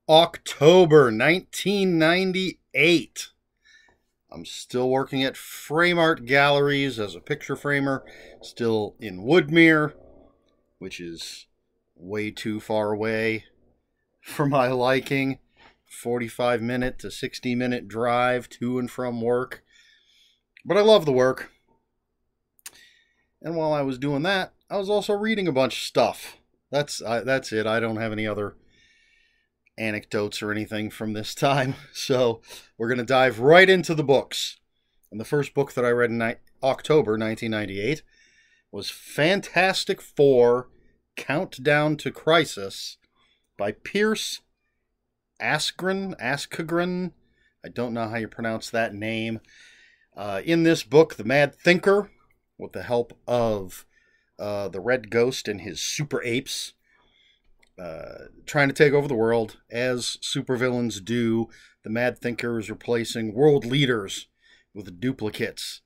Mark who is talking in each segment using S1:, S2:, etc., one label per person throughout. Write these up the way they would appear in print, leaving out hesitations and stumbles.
S1: October 1998. I'm still working at Frame Art Galleries as a picture framer, still in Woodmere, which is way too far away for my liking. 45-minute to 60-minute drive to and from work. But I love the work. And while I was doing that, I was also reading a bunch of stuff. That's it. I don't have any other anecdotes or anything from this time. So we're going to dive right into the books. And the first book that I read in October 1998 was Fantastic Four: Countdown to Crisis by Pierce Askegren. I don't know how you pronounce that name. In this book, the Mad Thinker, with the help of the Red Ghost and his super apes, trying to take over the world, as supervillains do. The Mad Thinker is replacing world leaders with duplicates.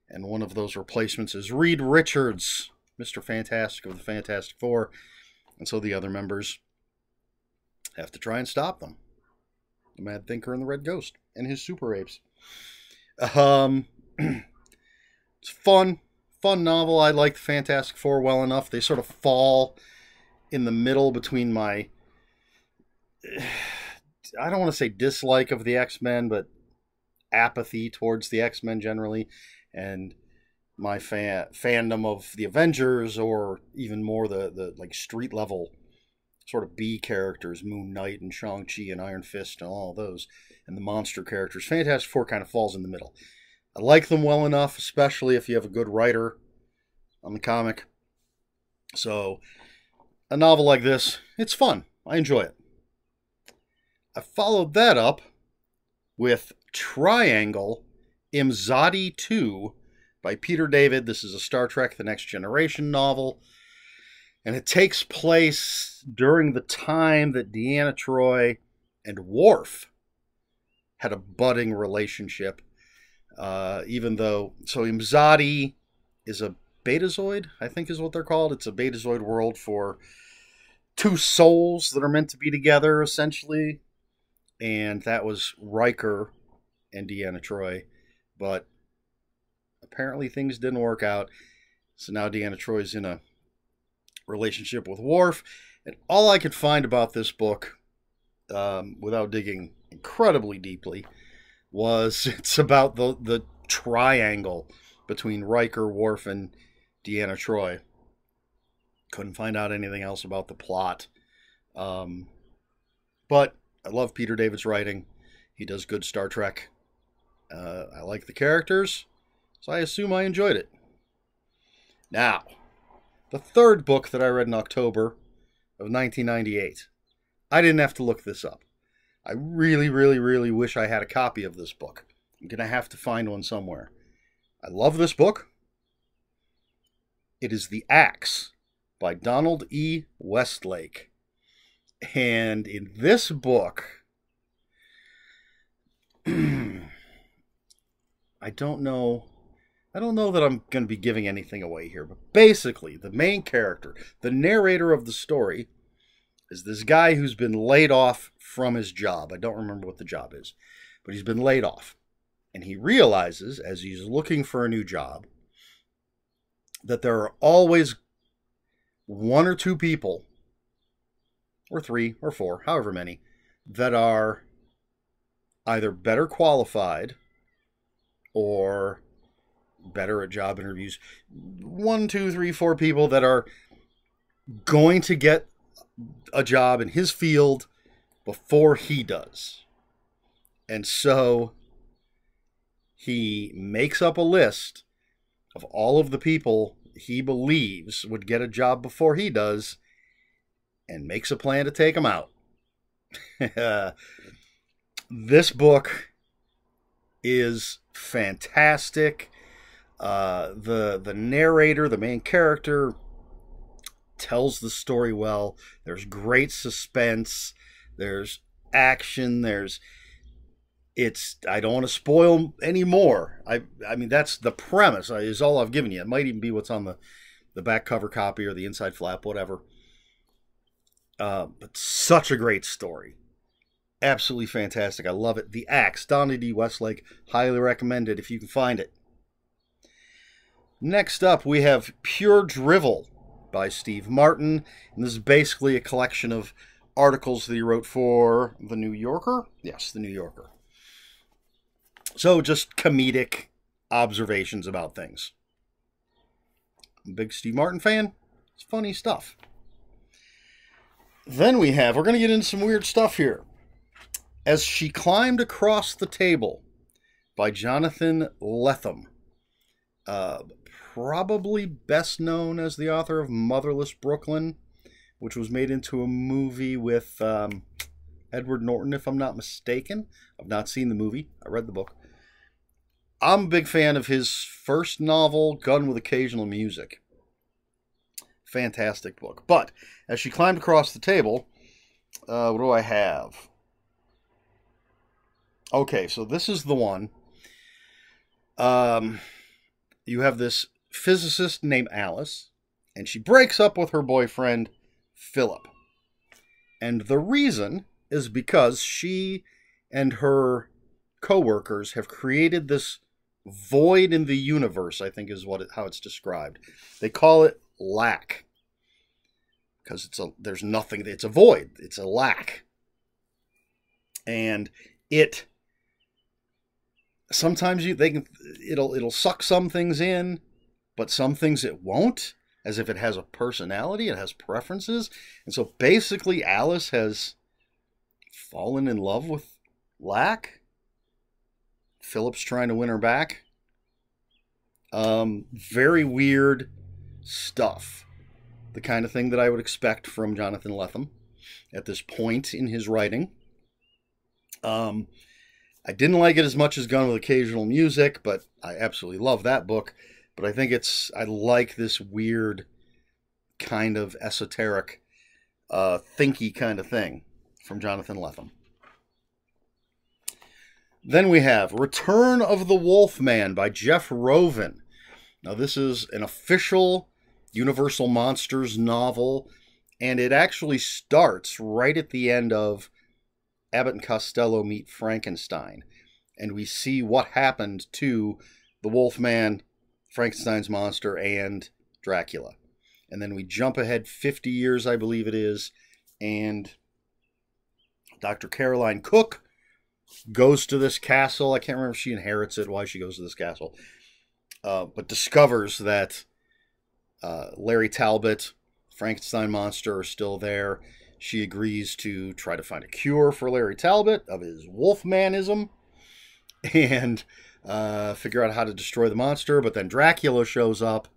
S1: And one of those replacements is Reed Richards, Mr. Fantastic of the Fantastic Four. And so the other members have to try and stop them. The Mad Thinker and the Red Ghost and his super apes. It's fun novel. I like the Fantastic Four well enough. They sort of fall in the middle between my, I don't want to say dislike of the X-Men, but apathy towards the X-Men generally, and my fandom of the Avengers, or even more the like street level sort of B characters, Moon Knight and Shang-Chi and Iron Fist and all those, and the monster characters. Fantastic Four kind of falls in the middle. I like them well enough, especially if you have a good writer on the comic. So a novel like this, it's fun. I enjoy it. I followed that up with Triangle Imzadi 2 by Peter David. This is a Star Trek The Next Generation novel. And it takes place during the time that Deanna Troi and Worf had a budding relationship. Even though, so Imzadi is a Betazoid, I think is what they're called. It's a Betazoid world for two souls that are meant to be together, essentially. And that was Riker and Deanna Troi. But apparently things didn't work out. So now Deanna Troi's in a relationship with Worf. And all I could find about this book, without digging incredibly deeply, was it's about the triangle between Riker, Worf, and Deanna Troi. Couldn't find out anything else about the plot. But I love Peter David's writing. He does good Star Trek. I like the characters, so I assume I enjoyed it. Now, the third book that I read in October of 1998. I didn't have to look this up. I really, really, really wish I had a copy of this book. I'm going to have to find one somewhere. I love this book. It is The Axe by Donald E. Westlake. And in this book, I don't know that I'm going to be giving anything away here, but basically, the main character, the narrator of the story, is this guy who's been laid off from his job. I don't remember what the job is, but he's been laid off. And he realizes, as he's looking for a new job, that there are always one or two people, or three or four, however many, that are either better qualified or better at job interviews. 1, 2, 3, 4 people that are going to get a job in his field before he does. And so he makes up a list of all of the people he believes would get a job before he does and makes a plan to take them out. This book is fantastic. The narrator, the main character, tells the story well. There's great suspense. There's action. I don't want to spoil any more. I mean, that's the premise, is all I've given you. It might even be what's on the back cover copy or the inside flap, whatever. But such a great story. Absolutely fantastic. I love it. The Axe, Donnie D. Westlake. Highly recommend it if you can find it. Next up, we have Pure Drivel by Steve Martin. And this is basically a collection of articles that he wrote for The New Yorker. Yes, The New Yorker. So just comedic observations about things. I'm a big Steve Martin fan. It's funny stuff. Then we're going to get into some weird stuff here. As She Climbed Across the Table by Jonathan Lethem. Probably best known as the author of Motherless Brooklyn, which was made into a movie with Edward Norton, if I'm not mistaken. I've not seen the movie. I read the book. I'm a big fan of his first novel, Gun with Occasional Music. Fantastic book. But As She Climbed Across the Table, what do I have? Okay, so this is the one. You have this physicist named Alice, and she breaks up with her boyfriend, Philip. And the reason is because she and her co-workers have created this void in the universe, I think is how it's described. They call it lack. Because there's nothing, it's a void. It's a lack. And sometimes it'll suck some things in, but some things it won't, as if it has a personality, it has preferences. And so basically Alice has fallen in love with lack. Philip's trying to win her back. Very weird stuff. The kind of thing that I would expect from Jonathan Lethem at this point in his writing. I didn't like it as much as Gun with Occasional Music, but I absolutely love that book. But I think I like this weird kind of esoteric, thinky kind of thing from Jonathan Lethem. Then we have Return of the Wolfman by Jeff Rovin. Now this is an official Universal Monsters novel, and it actually starts right at the end of Abbott and Costello Meet Frankenstein. And we see what happened to the Wolfman, Frankenstein's monster, and Dracula. And then we jump ahead 50 years, I believe it is, and Dr. Caroline Cook goes to this castle. I can't remember if she inherits it, why she goes to this castle. But discovers that Larry Talbot, Frankenstein monster, are still there. She agrees to try to find a cure for Larry Talbot of his wolfmanism and figure out how to destroy the monster. But then Dracula shows up,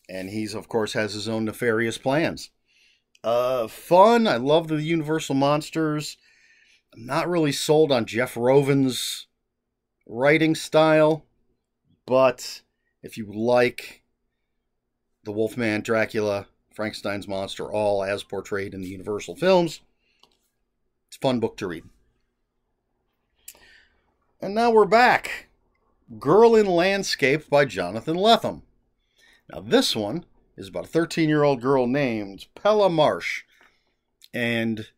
S1: and he's, of course, has his own nefarious plans. Fun. I love the Universal Monsters. I'm not really sold on Jeff Rovin's writing style, but if you like the Wolfman, Dracula, Frankenstein's monster, all as portrayed in the Universal films, it's a fun book to read. And now we're back. Girl in Landscape by Jonathan Lethem. Now this one is about a 13-year-old girl named Pella Marsh. And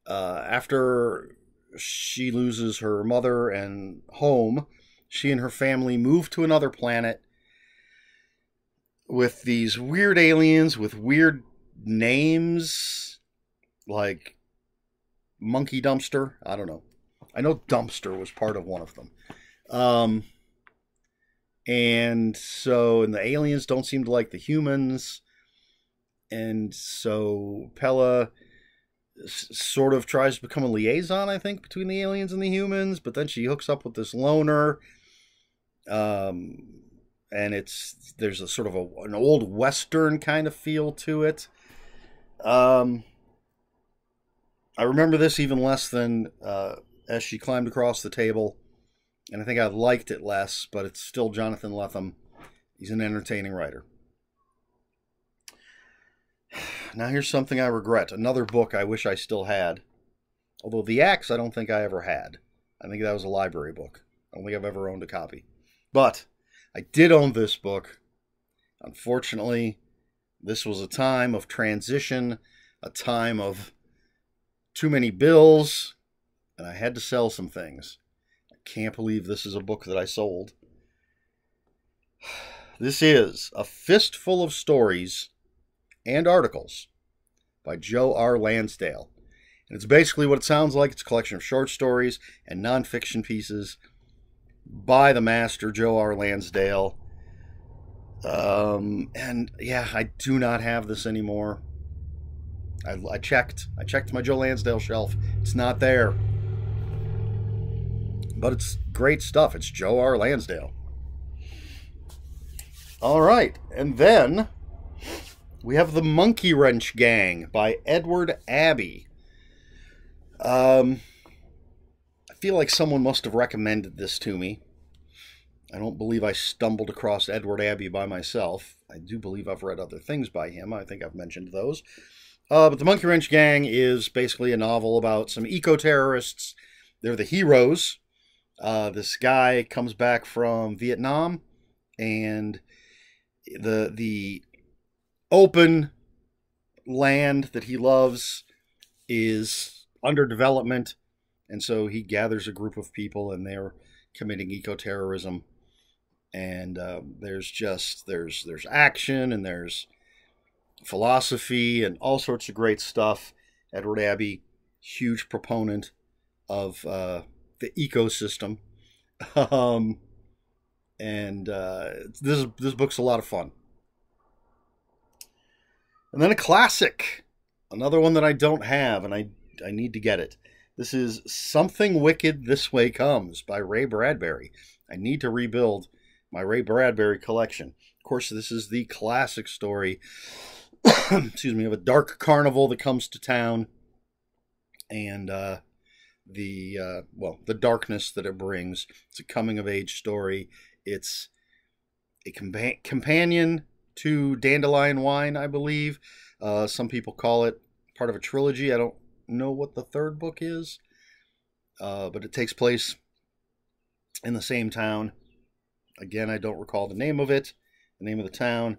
S1: after she loses her mother and home, she and her family move to another planet with these weird aliens with weird names, like Monkey Dumpster. I don't know. I know Dumpster was part of one of them. And the aliens don't seem to like the humans. And so Pella sort of tries to become a liaison, I think, between the aliens and the humans, but then she hooks up with this loner. And there's a sort of an old Western kind of feel to it. I remember this even less than As She Climbed Across the Table, and I think I liked it less, but it's still Jonathan Lethem. He's an entertaining writer. Now here's something I regret. Another book I wish I still had. Although The Axe I don't think I ever had. I think that was a library book. I don't think I've ever owned a copy. But I did own this book. Unfortunately, this was a time of transition, a time of too many bills, and I had to sell some things. I can't believe this is a book that I sold. This is A Fistful of Stories and Articles by Joe R. Lansdale. And it's basically what it sounds like. It's a collection of short stories and nonfiction pieces by the master, Joe R. Lansdale. And yeah, I do not have this anymore. I checked my Joe Lansdale shelf. It's not there. But it's great stuff. It's Joe R. Lansdale. All right. And then we have The Monkey Wrench Gang by Edward Abbey. I feel like someone must have recommended this to me. I don't believe I stumbled across Edward Abbey by myself. I do believe I've read other things by him. I think I've mentioned those. But The Monkey Wrench Gang is basically a novel about some eco-terrorists. They're the heroes. This guy comes back from Vietnam, and the open land that he loves is under development, and so he gathers a group of people, and they're committing eco-terrorism. And there's action, and there's philosophy, and all sorts of great stuff. Edward Abbey, huge proponent of the ecosystem, this book's a lot of fun. And then a classic, another one that I don't have, and I need to get it. This is Something Wicked This Way Comes by Ray Bradbury. I need to rebuild my Ray Bradbury collection. Of course, this is the classic story, excuse me, of a dark carnival that comes to town, and the darkness that it brings. It's a coming-of-age story. It's a companion to Dandelion Wine, I believe. Some people call it part of a trilogy. I don't know what the third book is, but it takes place in the same town. Again, I don't recall the name of it, the name of the town,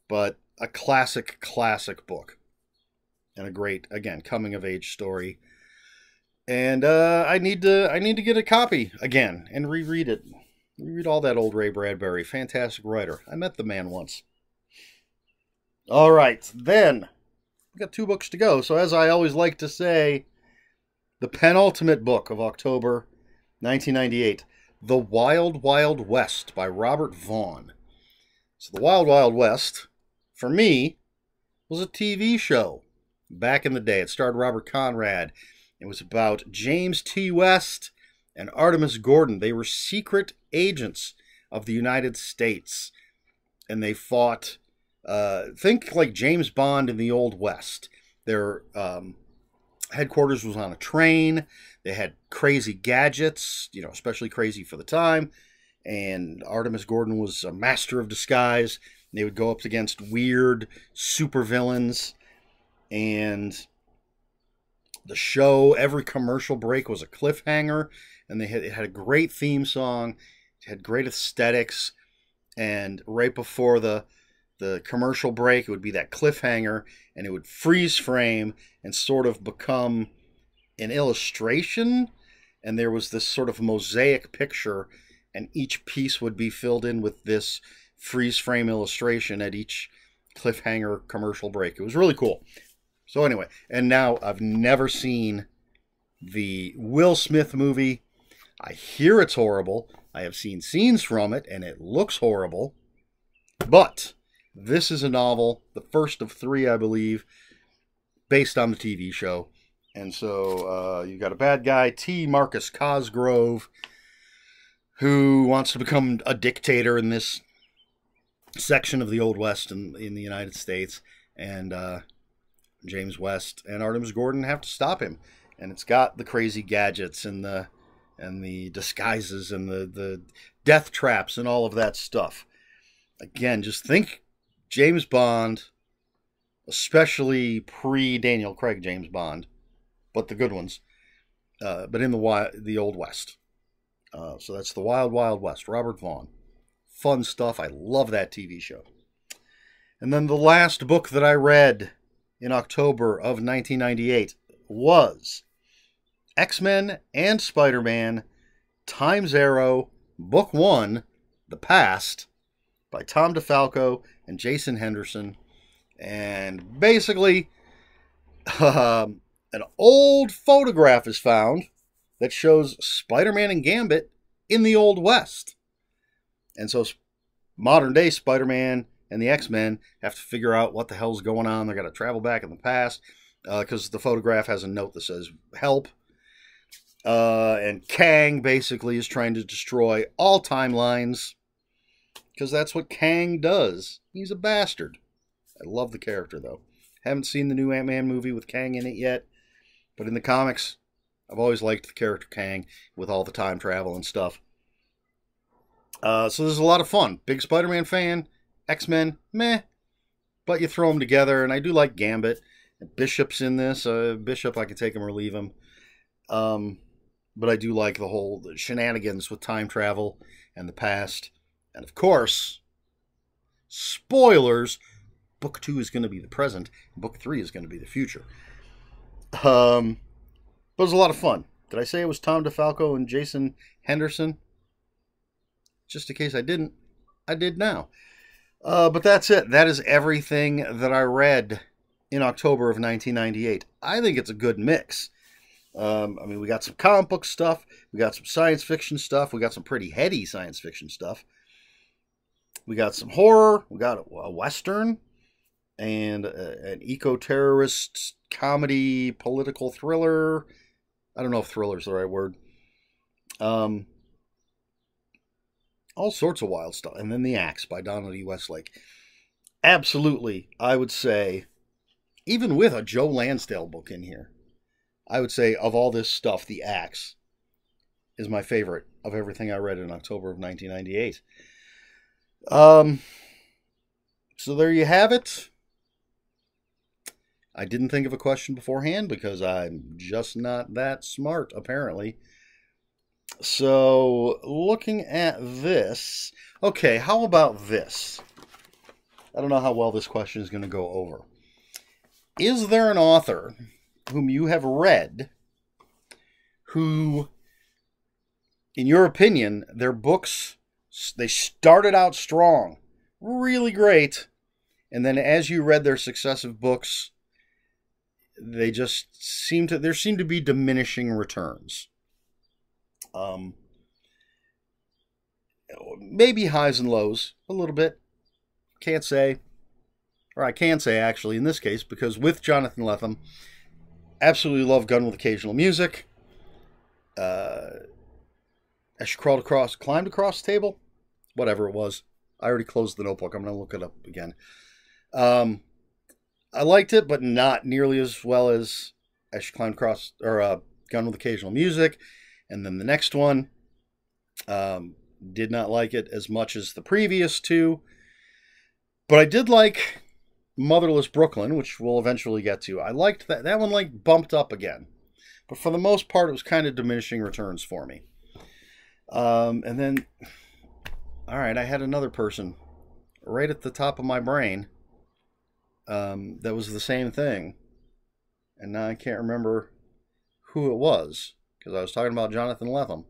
S1: but a classic book, and a great, again, coming-of-age story. And I need to get a copy again and reread it. Reread all that old Ray Bradbury. Fantastic writer. I met the man once. All right, then we've got 2 books to go. So as I always like to say, the penultimate book of October 1998, The Wild Wild West by Robert Vaughn. So The Wild Wild West, for me, was a TV show back in the day. It starred Robert Conrad. It was about James T. West and Artemis Gordon. They were secret agents of the United States, and they fought, think like James Bond in the Old West. Their headquarters was on a train. They had crazy gadgets, especially crazy for the time. And Artemis Gordon was a master of disguise. They would go up against weird supervillains. And the show, every commercial break was a cliffhanger. And it had a great theme song. It had great aesthetics. And right before the commercial break, it would be that cliffhanger. And it would freeze frame and sort of become an illustration. And there was this sort of mosaic picture, and each piece would be filled in with this freeze frame illustration at each cliffhanger commercial break. It was really cool. So anyway, and now I've never seen the Will Smith movie. I hear it's horrible. I have seen scenes from it, and it looks horrible. But this is a novel, the first of 3, I believe, based on the TV show. And so you've got a bad guy, T. Marcus Cosgrove, who wants to become a dictator in this section of the Old West in the United States. And James West and Artemis Gordon have to stop him. And it's got the crazy gadgets and the disguises and the death traps and all of that stuff. Again, just think James Bond, especially pre-Daniel Craig James Bond, but the good ones, but in the Old West. So that's The Wild Wild West, Robert Vaughn. Fun stuff. I love that TV show. And then the last book that I read in October of 1998 was X-Men and Spider-Man, Time's Arrow, Book 1, The Past, by Tom DeFalco and Jason Henderson. And basically, an old photograph is found that shows Spider-Man and Gambit in the Old West. And so modern day Spider-Man and the X-Men have to figure out what the hell's going on. They're going to travel back in the past because the photograph has a note that says, help. And Kang basically is trying to destroy all timelines because that's what Kang does. He's a bastard. I love the character, though. Haven't seen the new Ant-Man movie with Kang in it yet, but in the comics, I've always liked the character Kang with all the time travel and stuff. So this is a lot of fun. Big Spider-Man fan. X-Men, meh. But you throw them together, and I do like Gambit. Bishop's in this. Bishop, I can take him or leave him. But I do like the whole shenanigans with time travel and the past. And of course, spoilers, Book 2 is going to be the present, and Book 3 is going to be the future. But it was a lot of fun. Did I say it was Tom DeFalco and Jason Henderson? Just in case I didn't, I did now. But that's it. That is everything that I read in October of 1998. I think it's a good mix. I mean, we got some comic book stuff. We got some science fiction stuff. We got some pretty heady science fiction stuff. We got some horror. We got a Western. And an eco-terrorist comedy political thriller. I don't know if thriller's the right word. All sorts of wild stuff. And then The Axe by Donald E. Westlake. Absolutely, I would say, even with a Joe Lansdale book in here, I would say of all this stuff, The Axe is my favorite of everything I read in October of 1998. So there you have it. I didn't think of a question beforehand because I'm just not that smart, apparently. So, looking at this... Okay, how about this? I don't know how well this question is going to go over. Is there an author whom you have read who, in your opinion, their books, they started out strong, really great, and then as you read their successive books, they just there seem to be diminishing returns. Maybe highs and lows, a little bit. Can't say. Or I can say, actually, in this case, because with Jonathan Lethem, absolutely love Gun with Occasional Music. As she climbed across the table, whatever it was. I already closed the notebook. I'm going to look it up again. I liked it, but not nearly as well as she climbed across, or Gun with Occasional Music. And then the next one, did not like it as much as the previous two. But I did like Motherless Brooklyn, which we'll eventually get to. I liked that. That one like bumped up again. But for the most part, it was kind of diminishing returns for me. And then, all right, I had another person right at the top of my brain that was the same thing. And now I can't remember who it was, because I was talking about Jonathan Lethem.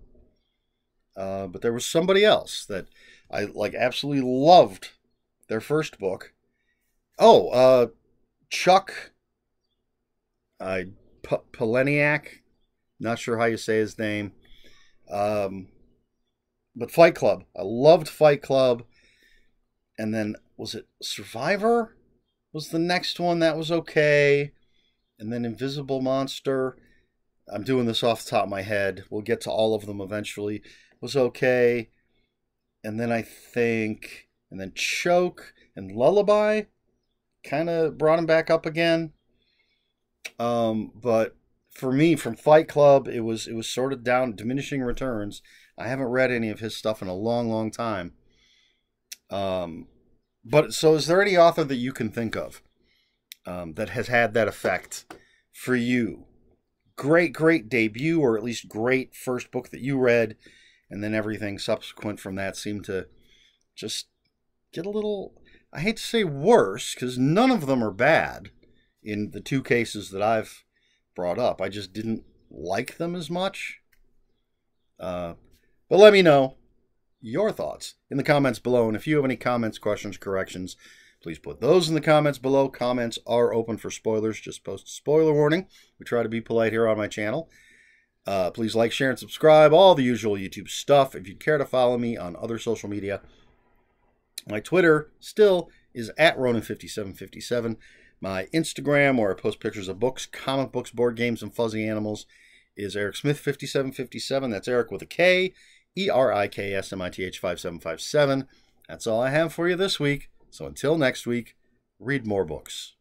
S1: But there was somebody else that I like absolutely loved their first book. Oh, Chuck Palahniuk. Not sure how you say his name. But Fight Club. I loved Fight Club. And then, was it Survivor? Was the next one that was okay. And then Invisible Monster. I'm doing this off the top of my head. We'll get to all of them eventually. Was okay. And then I think... And then Choke and Lullaby kind of brought him back up again. But for me, from Fight Club, it was sort of down, diminishing returns. I haven't read any of his stuff in a long, long time. But so is there any author that you can think of that has had that effect for you? Great debut, or at least great first book that you read, and then everything subsequent from that seemed to just get a little, I hate to say worse, because none of them are bad in the two cases that I've brought up. I just didn't like them as much. But let me know your thoughts in the comments below. And if you have any comments, questions, corrections, please put those in the comments below. Comments are open for spoilers. Just post a spoiler warning. We try to be polite here on my channel. Please like, share, and subscribe. All the usual YouTube stuff. If you'd care to follow me on other social media, my Twitter still is at Ronan5757. My Instagram, where I post pictures of books, comic books, board games, and fuzzy animals, is Eric Smith 5757. That's Eric with a K, ERIKSMITH 5757. That's all I have for you this week. So until next week, read more books.